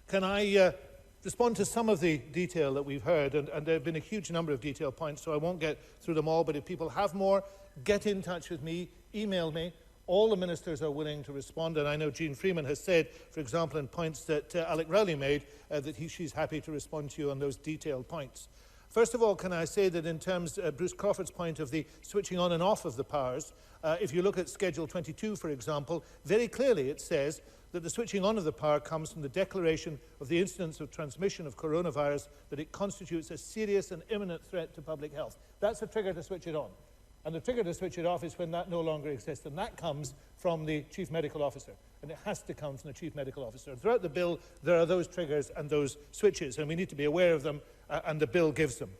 Can I respond to some of the detail that we've heard? And there have been a huge number of detail points, so I won't get through them all, but if people have more, get in touch with me, email me. All the ministers are willing to respond, and I know Jean Freeman has said, for example, in points that Alec Rowley made, that she's happy to respond to you on those detailed points. First of all, can I say that in terms of Bruce Crawford's point of the switching on and off of the powers, if you look at Schedule 22, for example, very clearly it says that the switching on of the power comes from the declaration of the incidence of transmission of coronavirus, that it constitutes a serious and imminent threat to public health. That's a trigger to switch it on. And the trigger to switch it off is when that no longer exists, and that comes from the Chief Medical Officer, and it has to come from the Chief Medical Officer. And throughout the bill, there are those triggers and those switches, and we need to be aware of them, and the bill gives them.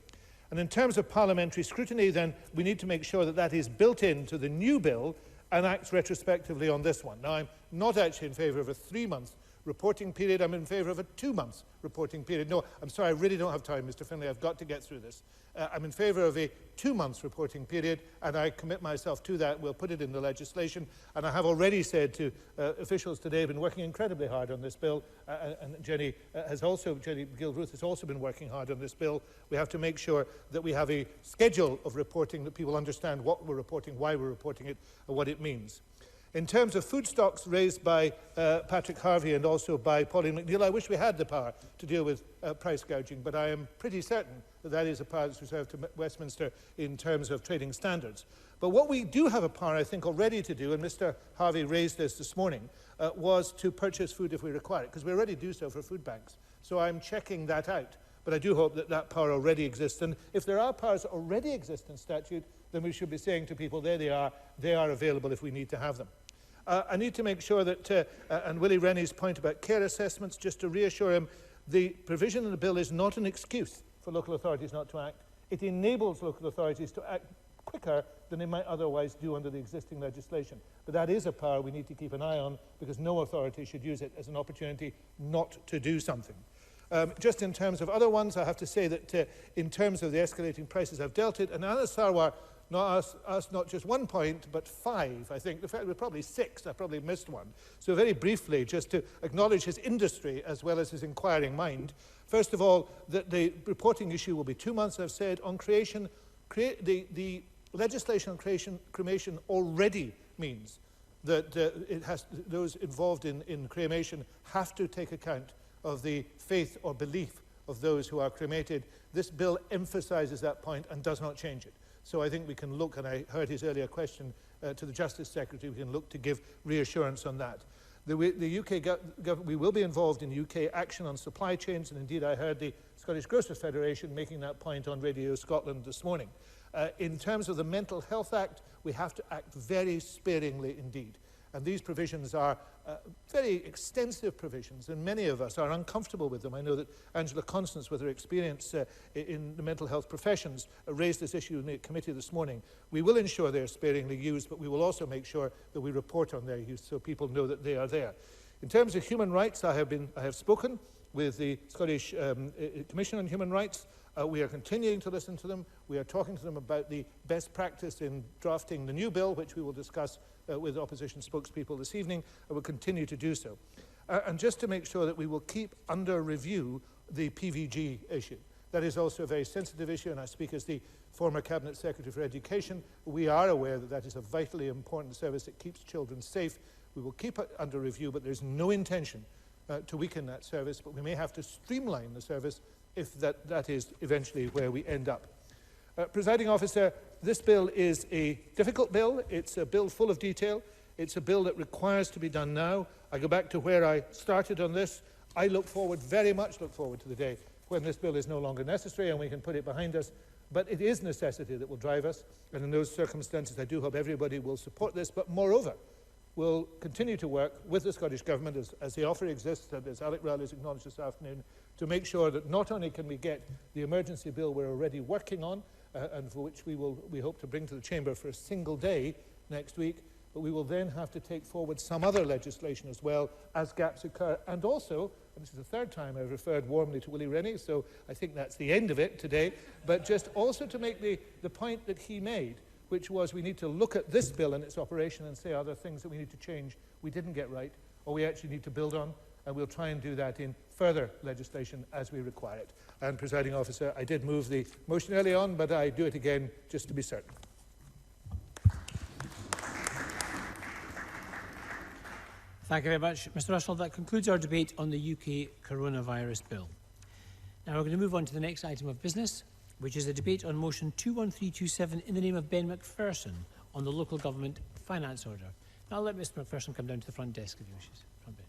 And in terms of parliamentary scrutiny, then, we need to make sure that that is built into the new bill and acts retrospectively on this one. Now, I'm not actually in favour of a 3-month reporting period. I'm in favour of a 2-month reporting period. No, I'm sorry, I really don't have time, Mr. Finlay. I've got to get through this. I'm in favour of a 2-month reporting period, and I commit myself to that. We'll put it in the legislation. And I have already said to officials today, I've been working incredibly hard on this bill, and Jenny Gilruth has also been working hard on this bill. We have to make sure that we have a schedule of reporting, that people understand what we're reporting, why we're reporting it, and what it means. In terms of food stocks raised by Patrick Harvey and also by Pauline McNeill, I wish we had the power to deal with price gouging, but I am pretty certain that that is a power that's reserved to Westminster in terms of trading standards. But what we do have a power, I think, already to do, and Mr. Harvey raised this morning, was to purchase food if we require it, because we already do so for food banks. So I'm checking that out. But I do hope that that power already exists. And if there are powers that already exist in statute, then we should be saying to people, there they are available if we need to have them. I need to make sure that, and Willie Rennie's point about care assessments, just to reassure him, the provision in the bill is not an excuse for local authorities not to act. It enables local authorities to act quicker than they might otherwise do under the existing legislation. But that is a power we need to keep an eye on, because no authority should use it as an opportunity not to do something. Just in terms of other ones, I have to say that in terms of the escalating prices, I've dealt it. And Anna Sarwar asked not just 1 point, but 5. I think, in fact, it was probably 6. I probably missed one. So very briefly, just to acknowledge his industry as well as his inquiring mind. First of all, that the reporting issue will be 2 months, I've said. On creation, the legislation on cremation already means that those involved in cremation have to take account of the faith or belief of those who are cremated. This bill emphasises that point and does not change it. So I think we can look, and I heard his earlier question to the Justice Secretary, we can look to give reassurance on that. The UK government, we will be involved in UK action on supply chains, and indeed I heard the Scottish Grocers Federation making that point on Radio Scotland this morning. In terms of the Mental Health Act, we have to act very sparingly indeed. And these provisions are very extensive provisions, and many of us are uncomfortable with them. I know that Angela Constance, with her experience in the mental health professions, raised this issue in the committee this morning. We will ensure they are sparingly used, but we will also make sure that we report on their use so people know that they are there. In terms of human rights, I have spoken with the Scottish Commission on Human Rights. We are continuing to listen to them. We are talking to them about the best practice in drafting the new bill, which we will discuss with opposition spokespeople this evening, and will continue to do so. And just to make sure that we will keep under review the PVG issue. That is also a very sensitive issue, and I speak as the former Cabinet Secretary for Education. We are aware that that is a vitally important service that keeps children safe. We will keep it under review, but there's no intention to weaken that service, but we may have to streamline the service if that is eventually where we end up. Presiding Officer, this bill is a difficult bill. It's a bill full of detail. It's a bill that requires to be done now. I go back to where I started on this. I very much look forward to the day when this bill is no longer necessary and we can put it behind us. But it is necessity that will drive us, and in those circumstances I do hope everybody will support this, but moreover, will continue to work with the Scottish Government as the offer exists, and as Alec Rowley has acknowledged this afternoon, to make sure that not only can we get the emergency bill we're already working on, and for which we hope to bring to the Chamber for a single day next week, but we will then have to take forward some other legislation as well as gaps occur. And also, and this is the third time I've referred warmly to Willie Rennie, so I think that's the end of it today, but just also to make the point that he made, which was we need to look at this bill and its operation and say, are there things that we need to change we didn't get right, or we actually need to build on, and we'll try and do that in further legislation as we require it. And, Presiding Officer, I did move the motion early on, but I do it again just to be certain. Thank you very much, Mr Russell. That concludes our debate on the UK coronavirus bill. Now we're going to move on to the next item of business, which is a debate on motion 21327 in the name of Ben McPherson on the local government finance order. Now I'll let Mr McPherson come down to the front desk if he wishes. Front bench.